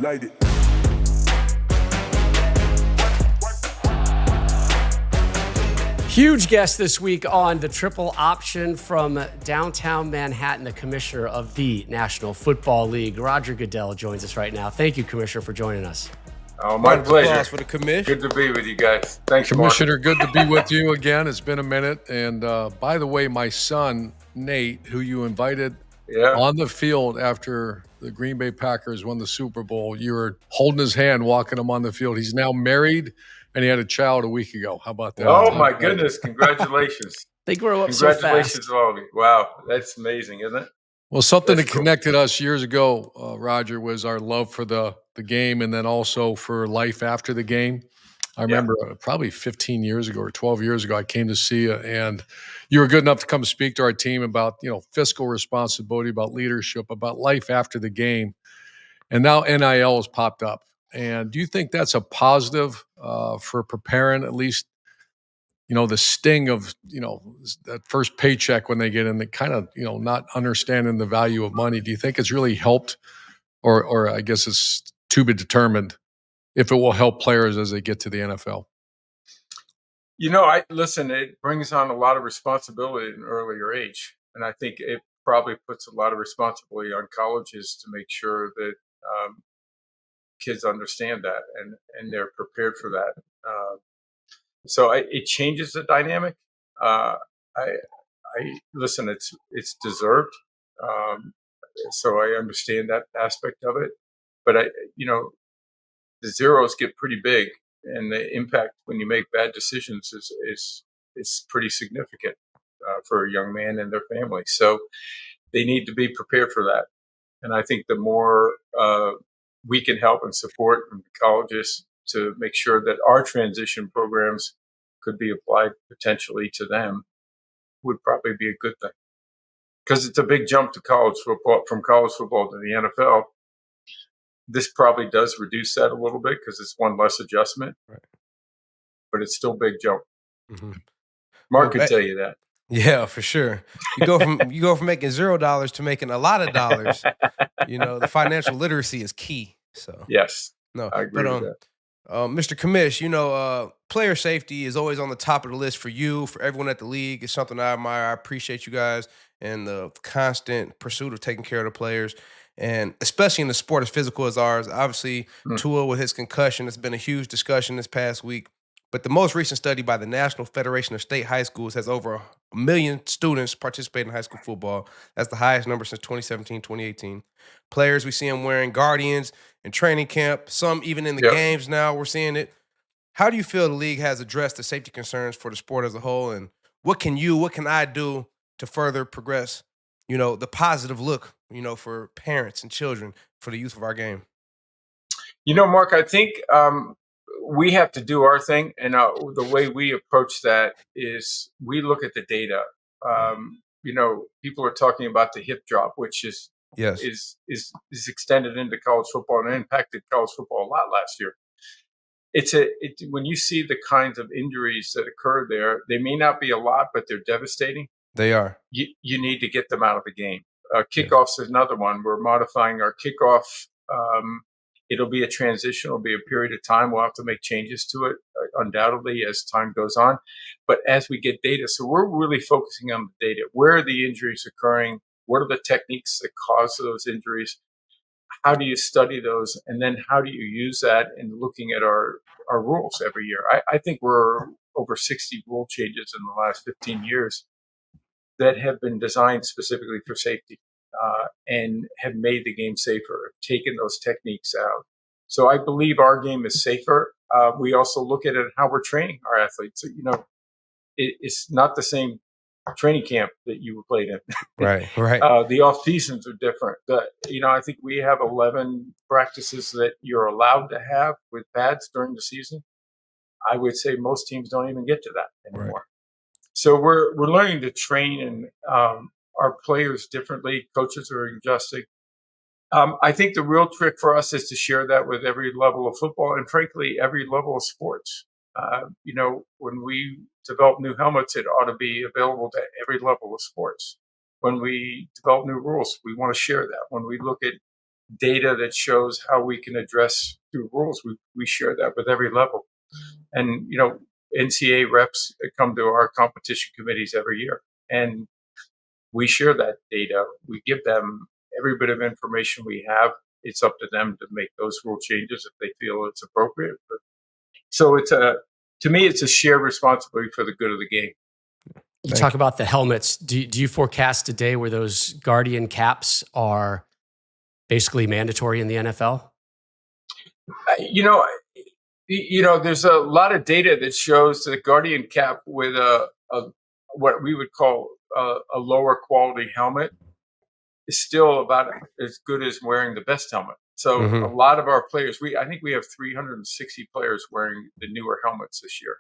Light it. Huge guest this week on the Triple Option from downtown Manhattan, the commissioner of the National Football League. Roger Goodell joins us right now. Thank you, Commissioner, for joining us. Oh, my pleasure. For the commission. Good to be with you guys. Thanks, Commissioner, Mark. good to be with you again. It's been a minute. And by the way, my son, Nate, who you invited on the field after the Green Bay Packers won the Super Bowl, you were holding his hand, walking him on the field. He's now married, and he had a child a week ago. How about that? Oh, my goodness. Congratulations. They grow up so fast. Congratulations, all of you. Wow. That's amazing, isn't it? Well, something that connected us years ago, Roger, was our love for the game and then also for life after the game. I remember probably 15 years ago or 12 years ago, I came to see you, and you were good enough to come speak to our team about, fiscal responsibility, about leadership, about life after the game. And now NIL has popped up. And do you think that's a positive for preparing at least, the sting of, that first paycheck when they get in, the kind of, not understanding the value of money? Do you think it's really helped, or I guess it's to be determined if it will help players as they get to the NFL? Listen, it brings on a lot of responsibility at an earlier age. And I think it probably puts a lot of responsibility on colleges to make sure that kids understand that and they're prepared for that. So it changes the dynamic. I listen. It's deserved. So I understand that aspect of it, but the zeros get pretty big, and the impact when you make bad decisions is pretty significant for a young man and their family. So they need to be prepared for that. And I think the more we can help and support from the colleges to make sure that our transition programs could be applied potentially to them would probably be a good thing. Because it's a big jump to college football, from college football to the NFL. This probably does reduce that a little bit because it's one less adjustment, but it's still a big jump. Mm-hmm. Mark could tell you that. Yeah, for sure. You go from making $0 to making a lot of dollars. The financial literacy is key. So yes, I agree with that. Mr. Commish, player safety is always on the top of the list for you, for everyone at the league. It's something I admire. I appreciate you guys and the constant pursuit of taking care of the players. And especially in a sport as physical as ours, obviously Tua with his concussion, it's been a huge discussion this past week. But the most recent study by the National Federation of State High Schools has over 1 million students participating in high school football. That's the highest number since 2017, 2018. Players, we see them wearing Guardians in training camp, some even in the games now, we're seeing it. How do you feel the league has addressed the safety concerns for the sport as a whole? And what can I do to further progress, the positive look, for parents and children for the youth of our game? Mark, I think we have to do our thing. And the way we approach that is we look at the data. People are talking about the hip drop, which is extended into college football and impacted college football a lot last year. When you see the kinds of injuries that occur there, they may not be a lot, but they're devastating. They are. You need to get them out of the game. Kickoffs is another one. We're modifying our kickoff. It'll be a transition. It'll be a period of time. We'll have to make changes to it, undoubtedly, as time goes on. But as we get data, so we're really focusing on the data. Where are the injuries occurring? What are the techniques that cause those injuries? How do you study those? And then how do you use that in looking at our rules every year? I think we're over 60 rule changes in the last 15 years that have been designed specifically for safety and have made the game safer, taken those techniques out. So I believe our game is safer. We also look at it how we're training our athletes. It's not the same training camp that you played in. Right. The off seasons are different. I think we have 11 practices that you're allowed to have with pads during the season. I would say most teams don't even get to that anymore. Right. So we're learning to train and our players differently. Coaches are adjusting. I think the real trick for us is to share that with every level of football and, frankly, every level of sports. When we develop new helmets, it ought to be available to every level of sports. When we develop new rules, we want to share that. When we look at data that shows how we can address through rules. We share that with every level. And, NCAA reps come to our competition committees every year, and we share that data. We give them every bit of information we have. It's up to them to make those rule changes if they feel it's appropriate. So to me, it's a shared responsibility for the good of the game. You talk about the helmets. Do you forecast a day where those Guardian caps are basically mandatory in the NFL? There's a lot of data that shows that a Guardian cap with a what we would call a lower quality helmet is still about as good as wearing the best helmet. So a lot of our players, I think we have 360 players wearing the newer helmets this year,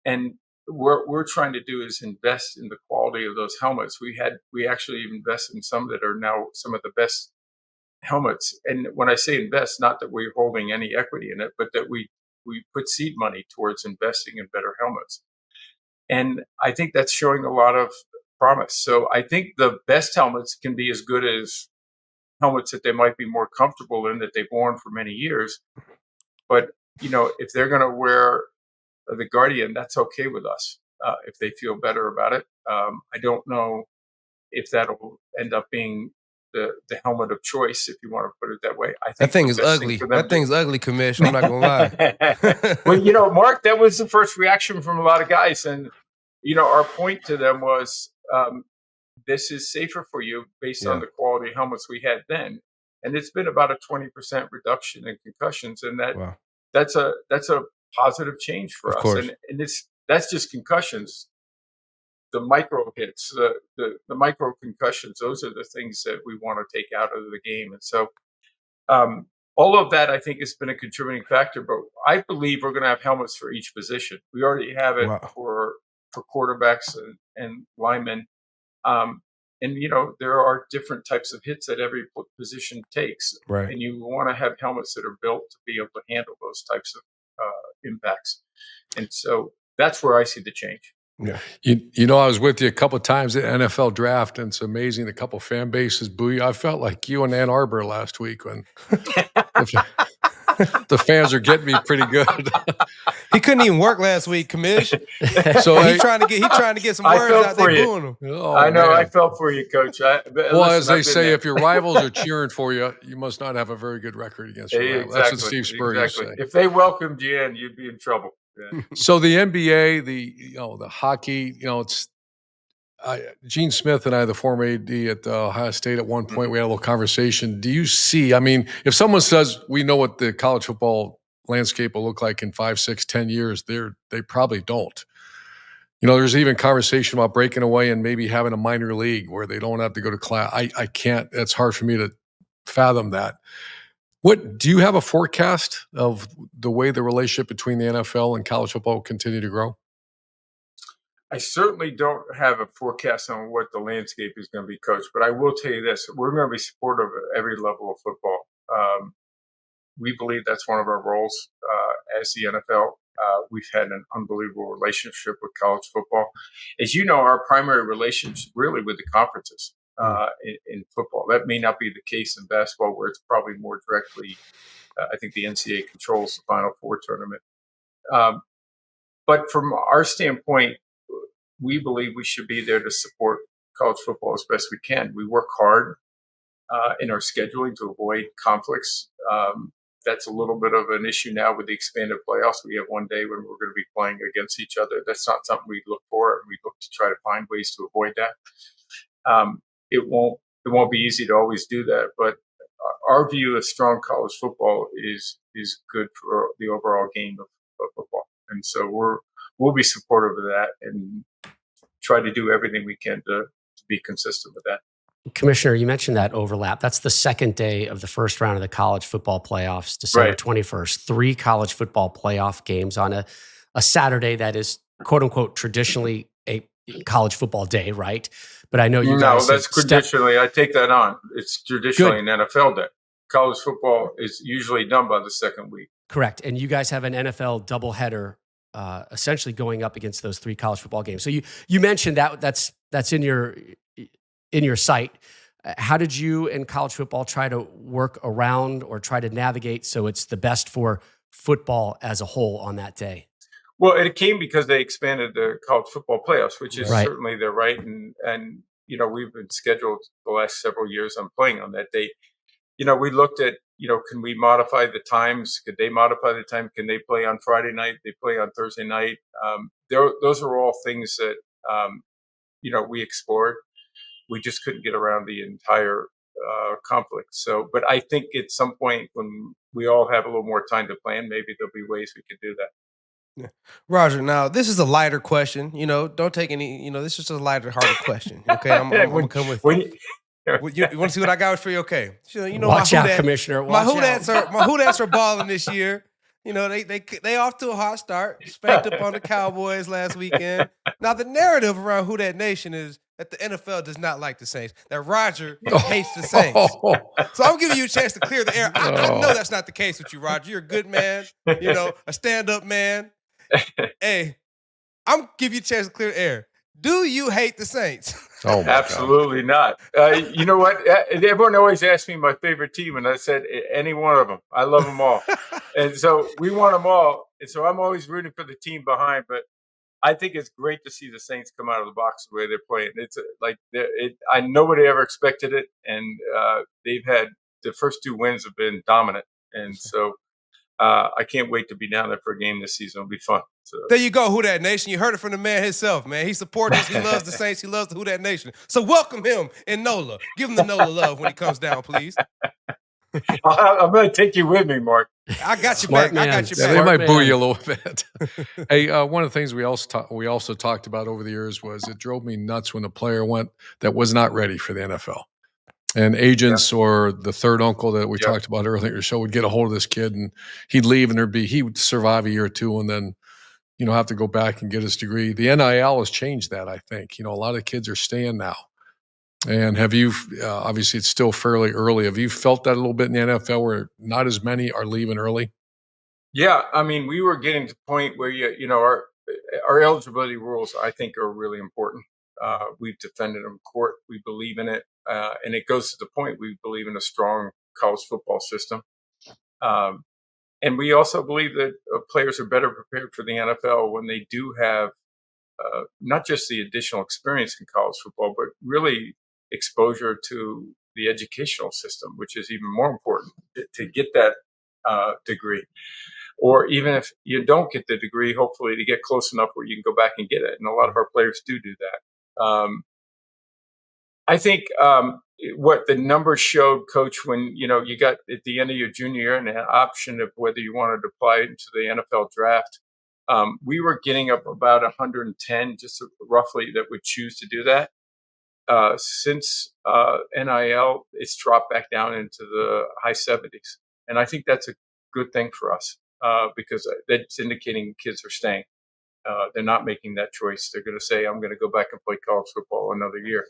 and what we're trying to do is invest in the quality of those helmets. We actually invest in some that are now some of the best helmets. And when I say invest, not that we're holding any equity in it, but that we put seed money towards investing in better helmets. And I think that's showing a lot of promise. So I think the best helmets can be as good as helmets that they might be more comfortable in, that they've worn for many years. But, if they're going to wear the Guardian, that's okay with us if they feel better about it. I don't know if that'll end up being the helmet of choice, if you want to put it that way. I think that thing is ugly. That thing's ugly, Commish. I'm not gonna lie. Well, Mark, that was the first reaction from a lot of guys, and our point to them was, this is safer for you based on the quality helmets we had then, and it's been about a 20% reduction in concussions, and that's a positive change for us. And that's just concussions. The micro hits, the micro concussions, those are the things that we want to take out of the game. And so all of that, I think, has been a contributing factor. But I believe we're going to have helmets for each position. We already have it for quarterbacks and linemen. And, there are different types of hits that every position takes. Right. And you want to have helmets that are built to be able to handle those types of impacts. And so that's where I see the change. Yeah. I was with you a couple of times at NFL draft, and it's amazing a couple of fan bases boo you. I felt like you in Ann Arbor last week when the fans are getting me pretty good. He couldn't even work last week, Commish. So he's trying to get some words out. They booing him. Oh, I know. Man. I felt for you, Coach. As they say, if your rivals are cheering for you, you must not have a very good record against your rivals. That's what Steve Spurrier used to say. If they welcomed you in, you'd be in trouble. Yeah. So the NBA, the hockey, it's Gene Smith and I, the former AD at Ohio State, at one point we had a little conversation. Do you see? I mean, if someone says we know what the college football landscape will look like in 5, 6, 10 years, they probably don't. There's even conversation about breaking away and maybe having a minor league where they don't have to go to class. I can't. It's hard for me to fathom that. What do you have a forecast of the way the relationship between the NFL and college football will continue to grow? I certainly don't have a forecast on what the landscape is going to be, Coach, but I will tell you this. We're going to be supportive of every level of football. We believe that's one of our roles as the NFL. We've had an unbelievable relationship with college football. As you know, our primary relationship really with the conferences. In football. That may not be the case in basketball, where it's probably more directly, I think the NCAA controls the Final Four tournament. But from our standpoint, we believe we should be there to support college football as best we can. We work hard in our scheduling to avoid conflicts. That's a little bit of an issue now with the expanded playoffs. We have one day when we're going to be playing against each other. That's not something we look for, and we look to try to find ways to avoid that. It won't be easy to always do that, but our view of strong college football is good for the overall game of football, and so we'll be supportive of that and try to do everything we can to be consistent with that. Commissioner, you mentioned that overlap. That's the second day of the first round of the college football playoffs, December 21st. 3 college football playoff games on a Saturday that is, quote unquote, traditionally a college football day, right? But I know you guys. No, that's traditionally. I take that on. It's traditionally an NFL day. College football is usually done by the second week. Correct. And you guys have an NFL doubleheader, essentially going up against those 3 college football games. So you mentioned that's in your sight. How did you in college football try to work around or try to navigate so it's the best for football as a whole on that day? Well, it came because they expanded the college football playoffs, which is Right. certainly their right. And we've been scheduled the last several years on playing on that date. We looked at, can we modify the times? Could they modify the time? Can they play on Friday night? They play on Thursday night. Those are all things that, we explored. We just couldn't get around the entire conflict. So, but I think at some point when we all have a little more time to plan, maybe there'll be ways we could do that. Yeah. Roger, now this is a lighter question. Don't take any. This is just a lighter hearted question. Okay, I'm gonna come with when you. You want to see what I got for you? Okay, Watch out, Commissioner. My Watch out. Hoodats are balling this year. They off to a hot start. Spanked up on the Cowboys last weekend. Now the narrative around Houdat Nation is that the NFL does not like the Saints. That Roger hates the Saints. So I'm giving you a chance to clear the air. I know that's not the case with you, Roger. You're a good man. A stand-up man. Hey, I'm giving you a chance to clear the air. Do you hate the Saints? Oh, my absolutely not. You know what? Everyone always asks me my favorite team, and I said any one of them. I love them all, and so we want them all. And so I'm always rooting for the team behind. But I think it's great to see the Saints come out of the box the way they're playing. It's I nobody ever expected it, and they've had the first 2 wins have been dominant, and so. I can't wait to be down there for a game this season. It'll be fun. So. There you go, Who Dat Nation. You heard it from the man himself, man. He supports us. He loves the Saints. He loves the Who Dat Nation. So welcome him in NOLA. Give him the NOLA love when he comes down, please. I'm going to take you with me, Mark. I got you back. Man. I got you Yeah, back. they might boo you a little bit. Hey, one of the things we also talked about over the years was it drove me nuts when a player went that was not ready for the NFL. And agents or the third uncle that we talked about earlier in the show would get a hold of this kid and he'd leave and he would survive a year or two and then, have to go back and get his degree. The NIL has changed that, I think. A lot of kids are staying now. And have you, obviously it's still fairly early. Have you felt that a little bit in the NFL where not as many are leaving early? Yeah. I mean, we were getting to the point where, our eligibility rules, I think, are really important. We've defended them in court. We believe in it. And it goes to the point we believe in a strong college football system. And we also believe that players are better prepared for the NFL when they do have not just the additional experience in college football, but really exposure to the educational system, which is even more important to get that degree. Or even if you don't get the degree, hopefully to get close enough where you can go back and get it. And a lot of our players do that. I think what the numbers showed, Coach, when you got at the end of your junior year and an option of whether you wanted to apply into the NFL draft, we were getting up about 110, just roughly, that would choose to do that. Since NIL, it's dropped back down into the high 70s, and I think that's a good thing for us because that's indicating kids are staying. They're not making that choice. They're going to say, "I'm going to go back and play college football another year."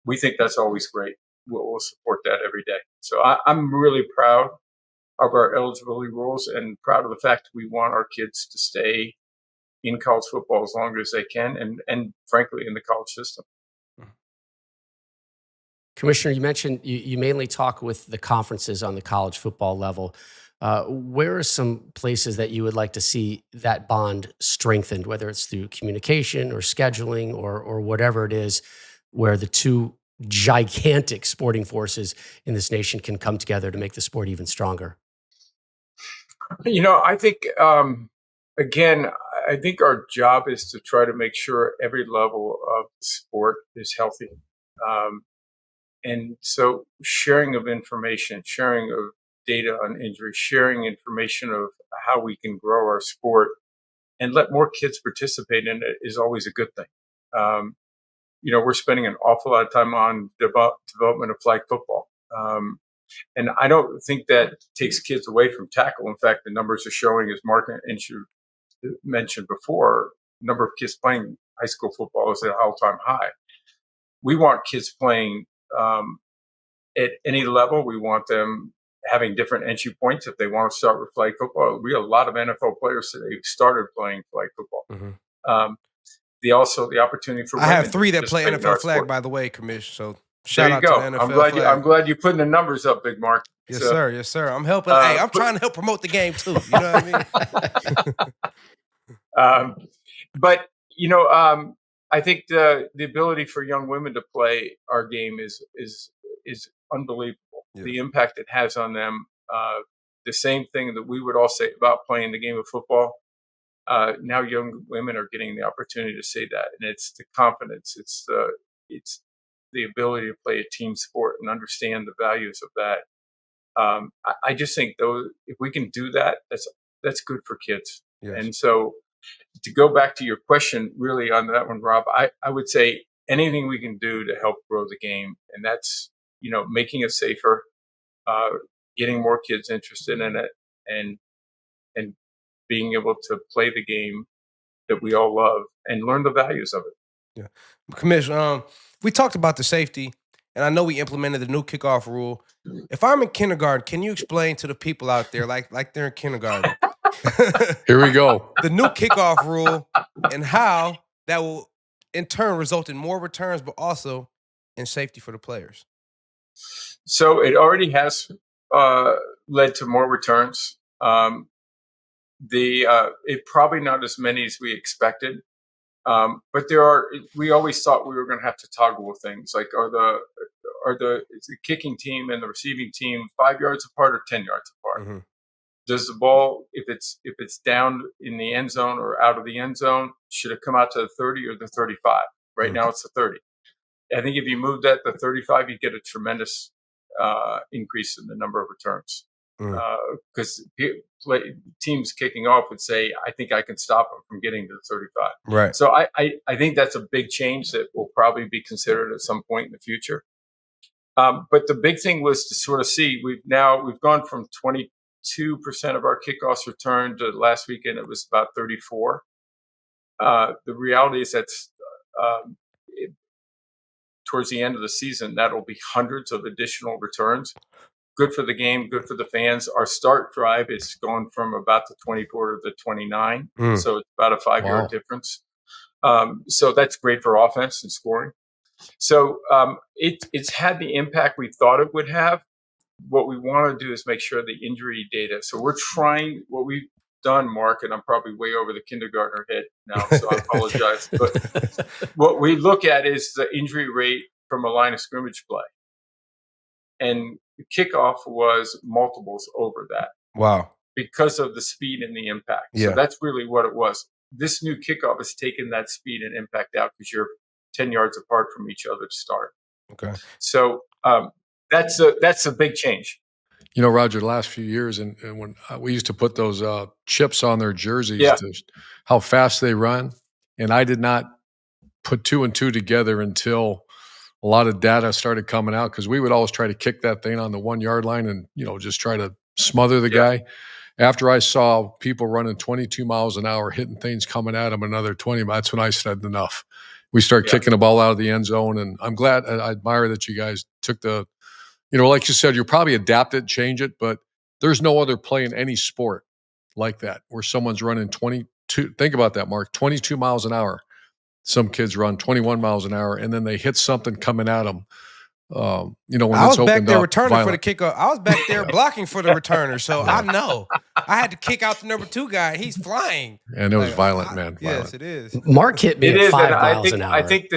We think that's always great. We'll support that every day. So I'm really proud of our eligibility rules and proud of the fact we want our kids to stay in college football as long as they can and frankly, in the college system. Commissioner, you mentioned you mainly talk with the conferences on the college football level. Where are some places that you would like to see that bond strengthened, whether it's through communication or scheduling or whatever it is, where the two gigantic sporting forces in this nation can come together to make the sport even stronger? I think, again, I think our job is to try to make sure every level of the sport is healthy. And so sharing of information, sharing of data on injury, sharing information of how we can grow our sport and let more kids participate in it is always a good thing. We're spending an awful lot of time on development of flag football. And I don't think that takes kids away from tackle. In fact, the numbers are showing, as Mark mentioned before, the number of kids playing high school football is at an all-time high. We want kids playing at any level. We want them having different entry points. If they want to start with flag football, we have a lot of NFL players today who started playing flag football. Mm-hmm. The opportunity for I have 3 that play NFL flag, by the way, Commish. So Shout There you out to the go. NFL I'm flag. glad you're putting the numbers up, Big Mark. Yes, sir. Yes, sir. I'm helping. Hey, I'm trying to help promote the game too. You know what I mean? But I think the ability for young women to play our game is unbelievable. Yeah. The impact it has on them. The same thing that we would all say about playing the game of football. Now young women are getting the opportunity to say that, and it's the confidence. It's the ability to play a team sport and understand the values of that. I just think though, if we can do that, that's good for kids. Yes. And so, to go back to your question, really on that one, Rob, I would say anything we can do to help grow the game, and that's making it safer, getting more kids interested in it, and being able to play the game that we all love and learn the values of it. Yeah. Commissioner, we talked about the safety, and I know we implemented the new kickoff rule. If I'm in kindergarten, can you explain to the people out there, like they're in kindergarten, Here we go. the new kickoff rule and how that will in turn result in more returns, but also in safety for the players? So it already has led to more returns. It probably not as many as we expected. But we always thought we were going to have to toggle things, like are the kicking team and the receiving team 5 yards apart or 10 yards apart? Mm-hmm. Does the ball, if it's down in the end zone or out of the end zone, should it come out to the 30 or the 35? Right now it's the 30. I think if you move that to 35, you get a tremendous increase in the number of returns. Because teams kicking off would say, I think I can stop them from getting to the 35. Right. So I think that's a big change that will probably be considered at some point in the future. But the big thing was to sort of see, we've gone from 22% of our kickoffs returned to last weekend, it was about 34. The reality is that's towards the end of the season, that'll be hundreds of additional returns. Good for the game, good for the fans. Our start drive is going from about the 24 to the 29. So it's about a 5-yard difference. So that's great for offense and scoring. So it's had the impact we thought it would have. What we want to do is make sure the injury data. So we're trying, what we've done, Mark, and I'm probably way over the kindergartner head now, so I apologize. But what we look at is the injury rate from a line of scrimmage play. And the kickoff was multiples over that. Wow. Because of the speed and the impact. Yeah. So that's really what it was. This new kickoff has taken that speed and impact out because you're 10 yards apart from each other to start. Okay. So that's a big change. Roger, the last few years, and when we used to put those chips on their jerseys, to how fast they run, and I did not put 2 and 2 together until a lot of data started coming out, because we would always try to kick that thing on the 1 yard line and just try to smother the guy. After I saw people running 22 miles an hour, hitting things coming at them another 20, that's when I said enough. We started kicking the ball out of the end zone, and I'm glad. I admire that you guys took the, like you said, you'll probably adapt it, change it, but there's no other play in any sport like that where someone's running 22. Think about that, Mark. 22 miles an hour. Some kids run 21 miles an hour, and then they hit something coming at them. When I was it's back opened there up, returning violent. for the kickoff. I was back there blocking for the returner, so I know. I had to kick out the number 2 guy. He's flying. And it was violent, man. Yes, it is. Mark hit me at 5 and miles an hour. I think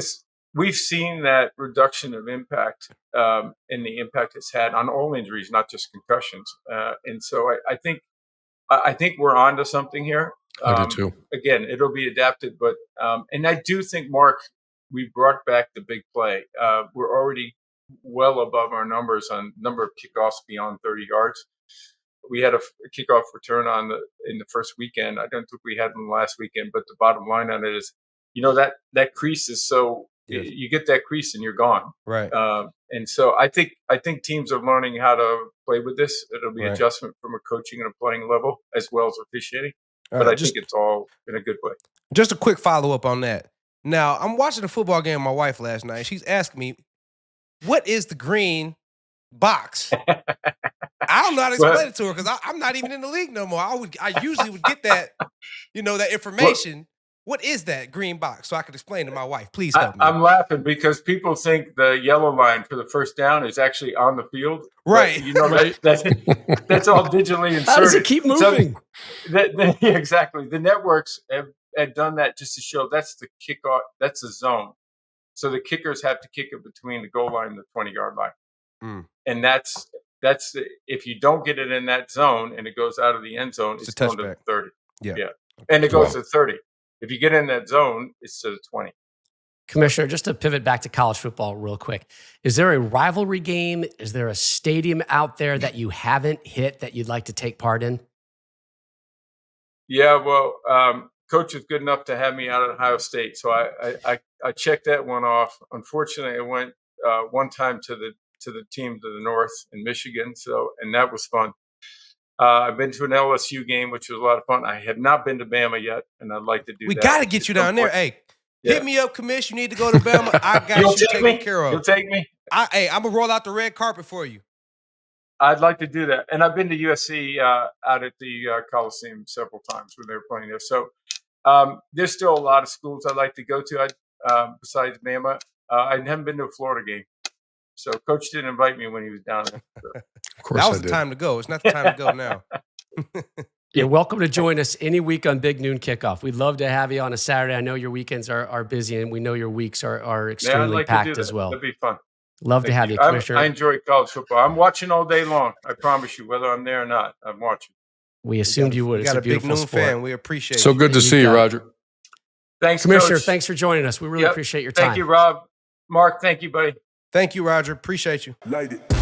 we've seen that reduction of impact and the impact it's had on all injuries, not just concussions. And so I think we're on to something here. I do too. Again, it'll be adapted, but and I do think, Mark, we brought back the big play. We're already well above our numbers on number of kickoffs beyond 30 yards. We had a kickoff return in the first weekend. I don't think we had them last weekend, but the bottom line on it is, that crease is so you get that crease and you're gone. Right. And so I think teams are learning how to play with this. It'll be adjustment from a coaching and a playing level as well as officiating. But I think it's all in a good way. Just a quick follow-up on that. Now, I'm watching a football game with my wife last night. She's asking me, what is the green box? I don't know how to explain it to her because I'm not even in the league no more. I usually would get that, that information. What is that green box? So I could explain to my wife. Please help me. I'm laughing because people think the yellow line for the first down is actually on the field. Right. You know, that's all digitally inserted. How does it keep moving? So exactly. The networks have done that just to show that's the kickoff. That's the zone. So the kickers have to kick it between the goal line and the 20-yard line. And that's if you don't get it in that zone and it goes out of the end zone, it's going to the 30. Yeah. And it goes to 30. If you get in that zone, it's to the 20. Commissioner, just to pivot back to college football real quick, is there a rivalry game? Is there a stadium out there that you haven't hit that you'd like to take part in? Yeah, well, Coach was good enough to have me out at Ohio State, so I checked that one off. Unfortunately, I went one time to the team to the north in Michigan, and that was fun. I've been to an LSU game, which was a lot of fun. I have not been to Bama yet, and I'd like to do that. We got to get you down there. Hey, hit me up, Commish. You need to go to Bama. I got you taken care of. You'll take me? Hey, I'm going to roll out the red carpet for you. I'd like to do that. And I've been to USC out at the Coliseum several times when they were playing there. So there's still a lot of schools I'd like to go to besides Bama. I haven't been to a Florida game. So Coach didn't invite me when he was down there. So. Of course, that was the time to go. It's not the time to go now. You're welcome to join us any week on Big Noon Kickoff. We'd love to have you on a Saturday. I know your weekends are busy, and we know your weeks are extremely packed as well. That'd be fun. Love to have you, Commissioner. I enjoy college football. I'm watching all day long. I promise you, whether I'm there or not, I'm watching. We assumed you would. We got a Big Noon fan. We appreciate it. So good to see you, Roger. Thanks, Commissioner. Coach. Thanks for joining us. We really appreciate your time. Thank you, Rob. Mark, thank you, buddy. Thank you, Roger. Appreciate you. Light it.